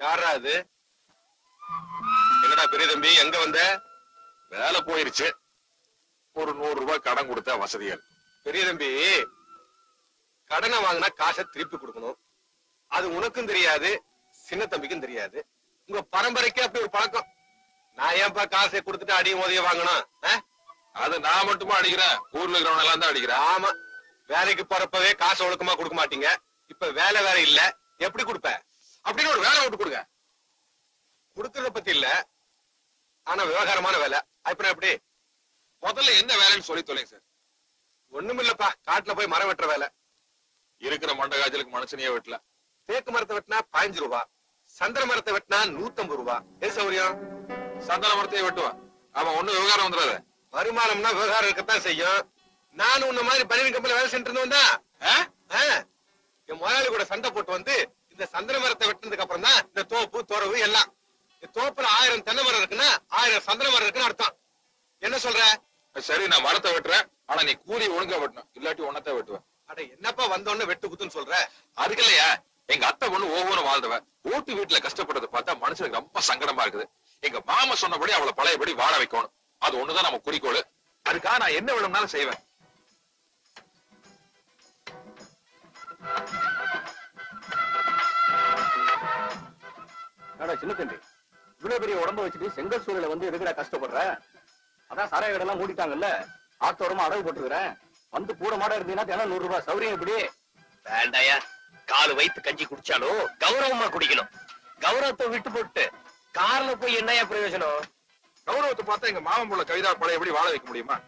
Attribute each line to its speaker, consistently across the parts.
Speaker 1: யாரா அது? என்னடா பெரிய தம்பி, எங்க வந்த?
Speaker 2: வேலை போயிருச்சு. ஒரு 100 ரூபாய் கடன் கொடுத்தா வசதியா இருக்கு.
Speaker 1: பெரிய தம்பி, கடனை வாங்கினா காசை திருப்பி கொடுக்கணும். அது உனக்கும் தெரியாது, சின்ன தம்பிக்கும் தெரியாது. உங்க பரம்பரைக்கே அப்படி ஒரு பழக்கம். நான் ஏன்பா காசை கொடுத்துட்டு அடியும் உதவி வாங்கணும்?
Speaker 2: அது நான் மட்டுமா அடிக்கிறேன், ஊர்ல இருக்கிறவன் எல்லாம் தான் அடிக்கிறேன்.
Speaker 1: ஆமா, வேலைக்கு போறப்பவே காசு ஒழுக்கமா கொடுக்க மாட்டீங்க. இப்ப வேலை வேற இல்ல, எப்படி கொடுப்ப?
Speaker 2: அப்படின்னு ஒரு வேலை விட்டு கொடுங்க.
Speaker 1: கொடுக்கறத பத்தி இல்ல, ஆனா விவகாரமான வேலை. அப்புறம் எப்படி?
Speaker 2: முதல்ல என்ன வேலைன்னு சொல்லி தொலைங்க சார்.
Speaker 1: ஒண்ணுமில்லப்பா, காட்டுல போய் மரம் வெட்டுற வேலை.
Speaker 2: இருக்கிற மண்ட காய்ச்சலுக்கு மனுஷனையே வெட்டல.
Speaker 1: தேக்கு மரத்தை வெட்டினா 15 ரூபா, சந்திர மரத்தை வெட்டினா 150 ரூபா. எது சௌரியம்?
Speaker 2: சந்தன மரத்தையே வெட்டுவான். அவன் ஒண்ணு விவகாரம் வந்துடாத.
Speaker 1: வருமானம்னா விவகாரம் இருக்கத்தான் செய்யும். நானும் உன்ன மாதிரி பனியன் கம்பெனில வேலை செஞ்சுட்டு இருந்தவன். என் முதலாளி கூட சண்டை போட்டு வந்து இந்த சந்திர மரத்தை வெட்டினதுக்கு அப்புறம் தான் இந்த தோப்பு துறவு எல்லாம். தோப்புல 1000 தென்னை மரம் இருக்குன்னா 1000 சந்திர மரம் இருக்குன்னு அர்த்தம். என்ன சொல்ற?
Speaker 2: சரி, நான் மரத்தை வெட்டுறேன், ஆனா நீ கூலி ஒழுங்கா வெட்டணும், இல்லாட்டி உன்னத்தை வெட்டுவேன்.
Speaker 1: அட என்னப்பா வந்தோன்னு வெட்டு குத்துன்னு சொல்ற?
Speaker 2: அதுக்கு இல்லையா, எங்க அத்தை பொண்ணு ஒவ்வொரு வாழ்ந்தவ ஓட்டு வீட்டுல கஷ்டப்படுறத பார்த்தா மனுஷனுக்கு ரொம்ப சங்கடமா இருக்குது. எங்க மாமா சொன்னபடி அவளை பழையபடி வாழ வைக்கணும். அது ஒண்ணுதான் நம்ம குறிக்கோள். அதுக்காக நான் என்ன வேணும்னாலும் செய்வேன்.
Speaker 3: சின்ன தம்பி, இவ்வளவு பெரிய உடம்ப வச்சுட்டு செங்கல் சூழல வந்து எதுக்குடா கஷ்டப்படுற? அதான் சாராய கடை எல்லாம் மூடிட்டாங்கல்ல, ஆத்தோரமா அடகு போட்டுக்கிறேன். வந்து கூட மாட இருந்தீங்கன்னா தினம் 100 ரூபாய் சௌரியம். இப்படி
Speaker 4: வேண்டாயா, காலு வயிற்று கஞ்சி குடிச்சாலும் கௌரவமா குடிக்கணும். கௌரவத்தை விட்டு போட்டு கார்ல போய் என்னையா பிரயோஜனம்?
Speaker 2: கௌரவத்தை பார்த்தா எங்க மாமன் புள்ள கவிதா பழையபடி வாழ வைக்க முடியுமா?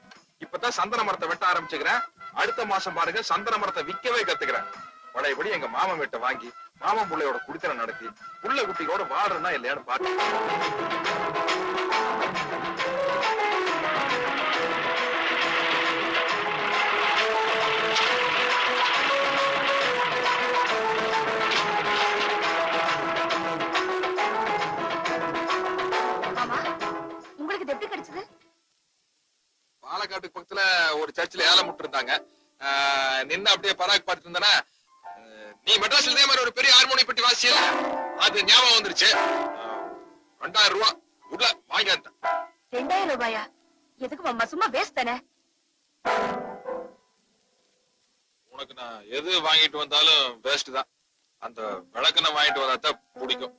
Speaker 2: இப்பதான் சந்தன மரத்தை வெட்ட ஆரம்பிச்சுக்கிறேன். அடுத்த மாசம் பாருங்க சந்தன மரத்தை விற்கவே கத்துக்கிறேன். பழையபடி எங்க மாமன் வீட்டை வாங்கி மாமன் புள்ளையோட குடித்தனம் நடத்தி புள்ள குட்டியோட வாடுறா இல்லையான்னு பாட்டு.
Speaker 5: உங்களுக்கு எப்படி கிடைச்சது?
Speaker 2: பாலக்காட்டுக்கு பக்கத்துல ஒரு சர்ச்சில் ஏலம் விட்டு இருந்தாங்க. நின்று அப்படியே பராக் பார்த்துட்டு இருந்தனா, நீ மெட்ராஸ்ல இதே மாதிரி ஒரு பெரிய ஹார்மோனி பெட்டி வாசியல, அது ஞாபகம் வந்துருச்சு. 2000 ரூபாய் உள்ள வாங்கி.
Speaker 5: 2000 ரூபாயா? எதுக்கு மாமா, சும்மா வேஸ்ட் தானே.
Speaker 2: உனக்கு நான் எது வாங்கிட்டு வந்தாலும் வேஸ்ட் தான். அந்த விளக்கெண்ணெய் வாங்கிட்டு வந்தாதான் பிடிக்கும்.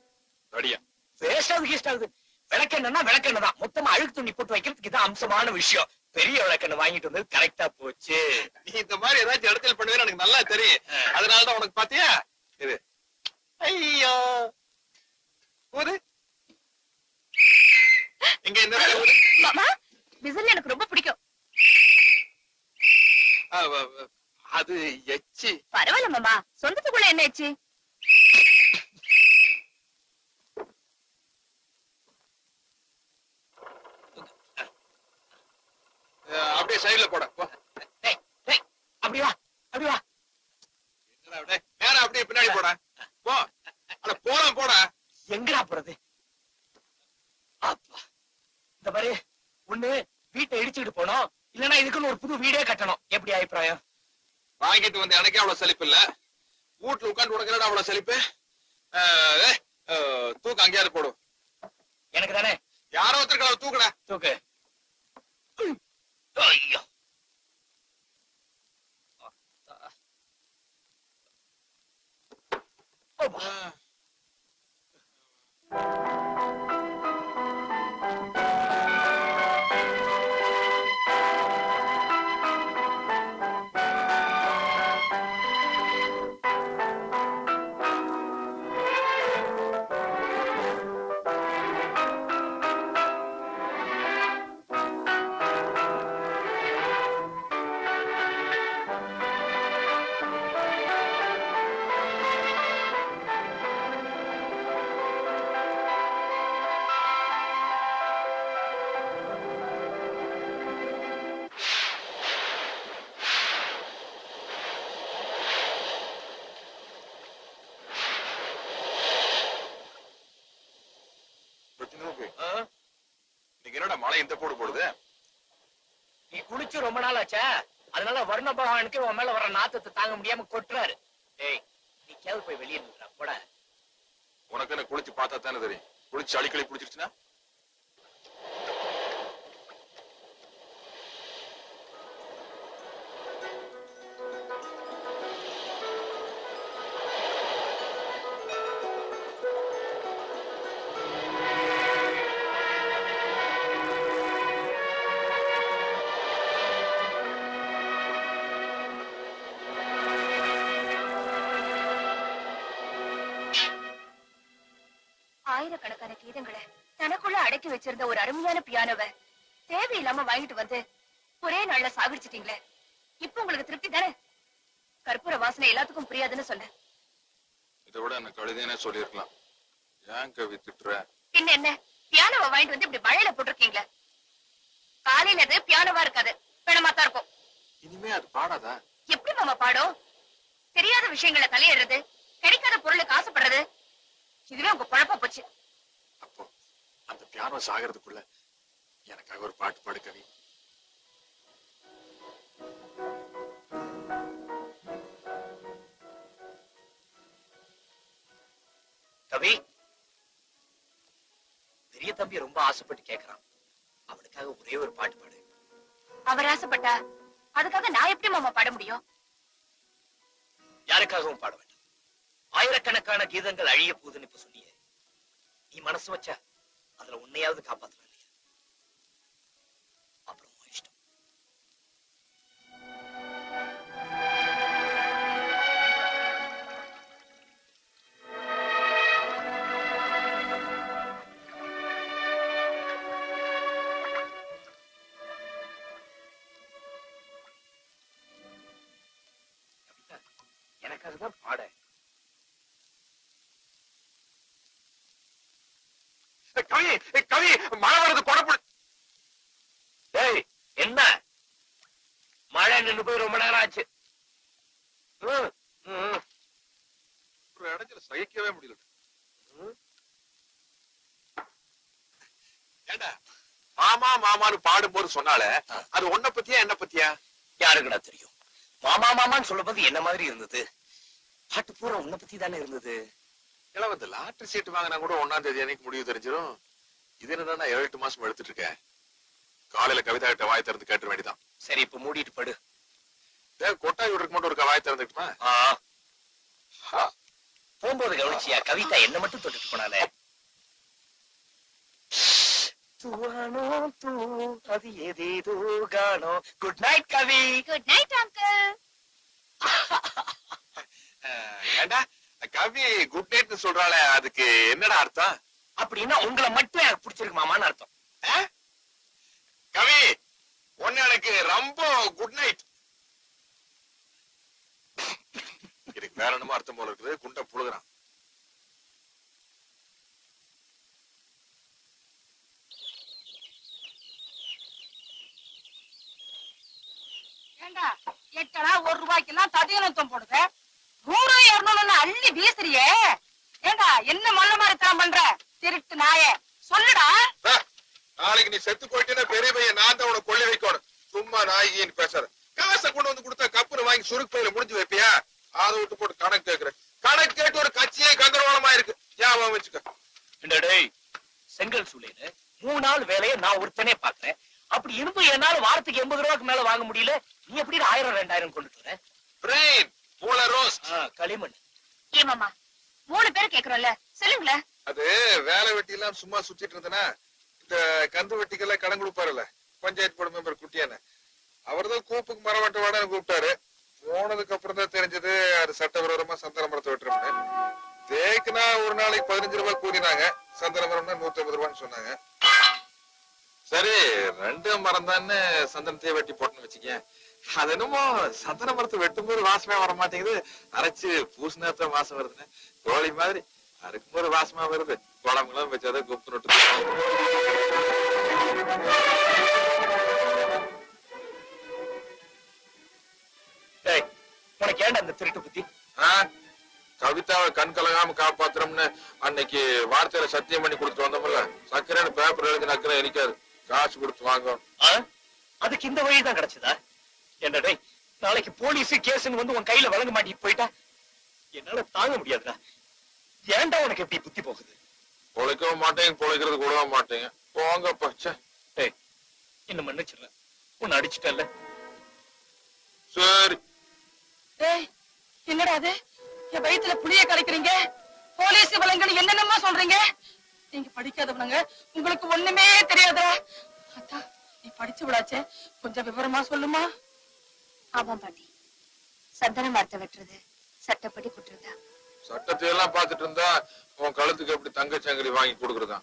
Speaker 2: ரெடியா?
Speaker 4: வேஸ்ட் ஆகுது கீஸ்ட் ஆகுது. விளக்கெண்ணா விளக்கெண்ணெய் தான். மொத்தமா அழுக்கு துணி போட்டு வைக்கிறதுக்கு இதான் அம்சமான விஷயம். பெரிய விளக்கெண்ணெய் வாங்கிட்டு வந்தது கரெக்டா போச்சு.
Speaker 2: நீ இந்த மாதிரி ஏதாச்சும் இடத்துல பண்ணுவேன்னு எனக்கு நல்லா தெரியும். அதனாலதான் உனக்கு பாத்தியா இது. ஐயோ ஊரு இங்க என்ன ஊரு?
Speaker 5: மாமா, விசில் எனக்கு ரொம்ப பிடிக்கும்.
Speaker 2: அது எச்சி.
Speaker 5: பரவாயில்ல மாமா, சொந்தத்துக்குள்ள என்ன எச்சி?
Speaker 2: அப்படியே சைடுல போட.
Speaker 4: அப்படி வா, அப்படி வா.
Speaker 2: நேரா அப்படியே பின்னாடி போட. போ. அட போலாம் போட.
Speaker 4: எங்கடா போறது? அப்பா, இந்த மாதிரி ஒண்ணு வீட்டை இடிச்சுட்டு போனோம், இல்லன்னா இதுக்குன்னு ஒரு புது வீடே கட்டணும். எப்படி அபிப்பிராயம்?
Speaker 2: வாங்கிட்டு வந்து எனக்கே அவ்வளவு செழிப்பு இல்ல. வீட்டுல உட்காந்து உனக்கு அவ்வளவு செழிப்பு. தூக்கு அங்கேயாவது போடும்.
Speaker 4: எனக்கு தானே.
Speaker 2: யாரோ ஒருத்தருக்கு தூக்குடா.
Speaker 4: தூக்கு. ஐயோ,
Speaker 2: என்னடா மழை இந்த போடு போடுது?
Speaker 4: நீ குளிச்சு ரொம்ப நாள் ஆச்சா, அதனால வர்ண பகவானுக்கு உன் மேல வர நாத்தத்தை தாங்க முடியாம கொட்டுறாரு. ஏய், நீ கேள் போய் வெளியே நின்றா போட.
Speaker 2: உனக்கு என்ன குளிச்சு பார்த்தா தானே தெரியும். குளிச்சு அடிக்கடி பிடிச்சிருச்சுன்னா
Speaker 5: ஆயிரக்கணக்கான கீதங்களை தனக்குள்ள அடக்கி வச்சிருந்த ஒரு அருமையான பியானோவை தேவையில்லாம வாங்கிட்டு வந்து ஒரே நாள்ல சாகடிச்சிட்டீங்களே. இப்ப உங்களுக்கு திருப்தி தானே? கற்பூர வாசனை எல்லாத்துக்கும் புரியாதுன்னு சொன்னேன்.
Speaker 2: இதை விட என்ன கழுதைனே சொல்லிருக்கலாம். ஏன் கவி திட்டுற?
Speaker 5: பின்ன என்ன, பியானோவை வாங்கிட்டு வந்து இப்படி மழையில போட்டிருக்கீங்களே. காலையில அது பியானோவா இருக்காது, பிணமாத்தான் இருக்கும்.
Speaker 2: இனிமே அது பாடாதா?
Speaker 5: எப்படி மாமா பாடும்? தெரியாத விஷயங்களை தலையிடுறது, கிடைக்காத பொருளுக்கு ஆசைப்படுறது, இதுவே உங்க குழப்ப போச்சு.
Speaker 2: அப்போ அந்த பியானோ சாகிறதுக்குள்ள எனக்காக ஒரு பாட்டு பாடு கவி.
Speaker 4: கவி, பெரிய தம்பி ரொம்ப ஆசைப்பட்டு கேக்குறான். அவனுக்காக ஒரே ஒரு பாட்டு பாடு.
Speaker 5: அவர் ஆசைப்பட்டா அதுக்காக நான் எப்படி மாமா பாட முடியும்?
Speaker 4: யாருக்காகவும் பாட வேண்டாம். ஆயிரக்கணக்கான கீதங்கள் அழிய போகுதுன்னு இப்ப சொன்னியே, நீ மனசு வச்சா அதுல உன்னையாவது காப்பாத்தலாம் இல்லையா? அப்புறம் உன் இஷ்டம். எனக்காக தான் பாட.
Speaker 2: கவி கவி மழை வருது, கொடப்பு.
Speaker 4: டேய், என்ன மழை நின்று போய் ரொம்ப நேரம் ஆச்சு.
Speaker 2: ஒரு இடத்துல சகிக்கவே முடியல. ஏண்டா மாமா மாமான்னு பாடும்போது சொன்னால அது உன்னை பத்தியா என்ன பத்தியா?
Speaker 4: யாருக்குடா தெரியும்? மாமா மாமான்னு சொல்லும் போது என்ன மாதிரி இருந்தது? பாட்டு பூரா உன்னை பத்தி தானே இருந்தது.
Speaker 2: இந்த லாட்டரி சீட்டு வாங்கினா கூட 1ஆம் தேதி அன்னைக்கு முடிவு தெரிஞ்சிடும். இது என்னடா 7-8 மாசம் எடுத்துட்டு இருக்கேன். காலையில கவிதா கிட்ட வாய் திறந்து கேட்ட வேண்டியதான்.
Speaker 4: சரி, இப்ப மூடிட்டு படு.
Speaker 2: கொட்டாய் விடுறதுக்கு மட்டும் ஒரு வாய் திறந்துட்டுமா?
Speaker 4: போகும்போது கவனிச்சியா, கவிதா என்ன மட்டும் தொட்டுட்டு போனாலே. அது ஏதேதோ காணோ. Good night Kavi.
Speaker 5: Good night uncle.
Speaker 2: ஏண்டா கவி குட் நைட் சொல்றாளே, அதுக்கு என்னடா அர்த்தம்?
Speaker 4: அப்படின்னா உங்களை மட்டும் எனக்கு பிடிச்சிருக்கு மாமான்னு அர்த்தம்.
Speaker 2: கவி ஒன்னு எனக்கு ரொம்ப குட் நைட். இதுக்கு வேற என்னமோ அர்த்தம் போல இருக்குது. குண்ட புழுகுறான்.
Speaker 6: ஏண்டா 8 ரூபாய்க்கெல்லாம் ததியனத்தம் போடுது, 100-200 அள்ளி வீசுறியே. ஏண்டா என்ன மல்ல மாதிரி தான் பண்ற திருட்டு நாயே, சொல்லுடா.
Speaker 2: நாளைக்கு நீ செத்து போயிட்டேன்னா பெரிய பையன் நான் தான் உனக்கு கொள்ளி வைக்கணும். சும்மா நாயகின்னு பேசுற. காசை கொண்டு வந்து கொடுத்தா கப்புன்னு வாங்கி சுருக்கு பையில முடிஞ்சு வைப்பியா? அதை விட்டு போட்டு கணக்கு கேட்கிறேன். கணக்கு கேட்டு ஒரு கட்சியே கந்தரவாளமா இருக்கு. ஞாபகம் வச்சுக்க.
Speaker 4: செங்கல் சூளையில 3 நாள் வேலையை நான் ஒருத்தனே பாக்குறேன். அப்படி இருந்து என்னால வாரத்துக்கு 80 ரூபாய்க்கு மேல வாங்க முடியல. நீ எப்படி 1000-2000 கொண்டுட்டு வர?
Speaker 2: பிரெயின் மூளை ரோஸ்ட்
Speaker 4: களிமண்.
Speaker 5: ஏமாமா 3 பேர் கேக்குறோம்ல, சொல்லுங்களேன்.
Speaker 2: அது வேலை வெட்டி எல்லாம் சும்மா சுத்திட்டு இருந்தனா இந்த கந்து வெட்டிக்கெல்லாம் கடன் கொடுப்பாருல்ல பஞ்சாயத்து போர்டு மெம்பர் குட்டியான, அவர்தான் கூப்புக்கு மரம் வெட்ட வாடன்னு கூப்பிட்டாரு. போனதுக்கு அப்புறம் தான் தெரிஞ்சது அது சட்டவிரோதமா சந்தன மரத்தை வெட்டுறோம்னு. தேக்குனா ஒரு நாளைக்கு 15 ரூபாய் கூறினாங்க. சந்தன மரம்னா 150 ரூபான்னு சொன்னாங்க. சரி 2 மரம் தானே சந்தனத்தையே வெட்டி போட்டுன்னு வச்சுக்க. அது என்னமோ சந்தன மரத்தை வெட்டும் போது வாசமே வர மாட்டேங்குது, அரைச்சு பூசினத்த வாசம் வருதுன்னு. கோழி மாதிரி அறுக்கும் போது வாசமா வருது. குழம்புலாம் வச்சாதான் குப்பு நட்டு.
Speaker 4: உனக்கு ஏன்டா அந்த திருட்டு புத்தி?
Speaker 2: கவிதாவை கண் கலகாம காப்பாத்துறோம்னு அன்னைக்கு வார்த்தையில சத்தியம் பண்ணி கொடுத்துட்டு வந்தோம்ல, சக்கரைன்னு பேப்பர் எழுதி நக்கரை எரிக்காது, காசு கொடுத்து வாங்க.
Speaker 4: அதுக்கு இந்த வழிதான் கிடைச்சதா? என்னடா நாளைக்கு போலீஸ் கேஸ்ன்னு வந்து உன் கையில வழங்க மாட்டிட்டு போயிட்டா என்னால தாங்க முடியாதுடா. ஏன்டா உனக்கு எப்படி புத்தி போகுது?
Speaker 2: பொழைக்கவும் மாட்டேங்க, பொழைக்கிறது கூடவே மாட்டேங்க. போங்க பச்சை.
Speaker 4: டேய், என்ன மன்னிச்சிடறேன். உன்னை அடிச்சுட்டல்ல.
Speaker 2: சரி.
Speaker 6: டேய், என்னடா அது? என் வயித்துல புளிய கலைக்கிறீங்க, போலீஸ் விலங்குன்னு என்னென்னமோ சொல்றீங்க. நீங்க படிக்காதவனுங்க, உங்களுக்கு ஒண்ணுமே தெரியாதா? அத்தா, நீ படிச்சு விடாச்சே, கொஞ்சம் விவரமா சொல்லுமா?
Speaker 5: ஆமா பாட்டி, சந்தன மரத்தை வெட்டுறது சட்டப்படி குற்றம்தான்.
Speaker 2: சட்டத்தை எல்லாம் பாத்துட்டு இருந்தா உன் கழுத்துக்கு எப்படி தங்க சங்கிலி வாங்கி கொடுக்கறதா?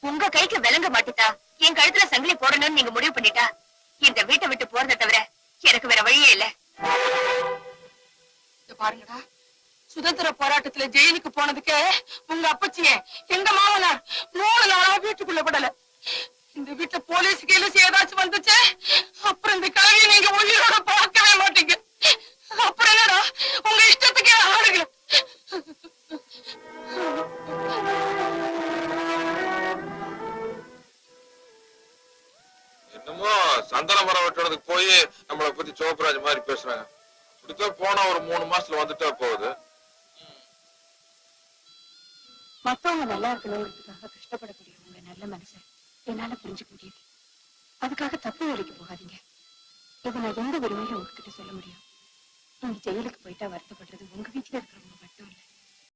Speaker 5: உங்க கைக்கு விளங்க மாட்டிட்டா என் கழுத்துல சங்கிலி போடணும்னு நீங்க முடிவு பண்ணிட்டா இந்த வீட்டை விட்டு போறதை தவிர எனக்கு வேற வழியே இல்ல.
Speaker 6: பாருங்கடா, சுதந்திர போராட்டத்துல ஜெயிலுக்கு போனதுக்கு உங்க அப்பச்சிய எங்க மாமனார் 3 நாளா வீட்டுக்குள்ள விடல. இந்த வீட்டுல போலீஸ் கேலீஸ் ஏதாச்சும் வந்துச்சு, அப்புறம் இந்த கல்வியை நீங்க உயிரோட பார்க்கவே மாட்டீங்க. அப்புறம் என்னடா, உங்க இஷ்டத்துக்கே ஆடுங்க.
Speaker 2: என்னமோ சந்தன மரம் வெட்டுறதுக்கு போய் நம்மளை பத்தி சோப்ராஜ் மாதிரி பேசுறாங்க. இப்படித்தான் போனா ஒரு 3 மாசத்துல வந்துட்டா போகுது.
Speaker 5: மத்தவங்க நல்லா இருக்கணுங்கிறதுக்காக கஷ்டப்படக்கூடிய உங்க நல்ல மனசை என்னால புரிஞ்சுக்க முடியுது. அதுக்காக தப்பு வேலைக்கு போகாதீங்க. இதை நான் எந்த உரிமையில உங்ககிட்ட சொல்ல முடியும். நீங்க ஜெயிலுக்கு போயிட்டா வருத்தப்படுறது உங்க வீட்டுல இருக்கிறவங்க மட்டும் இல்ல,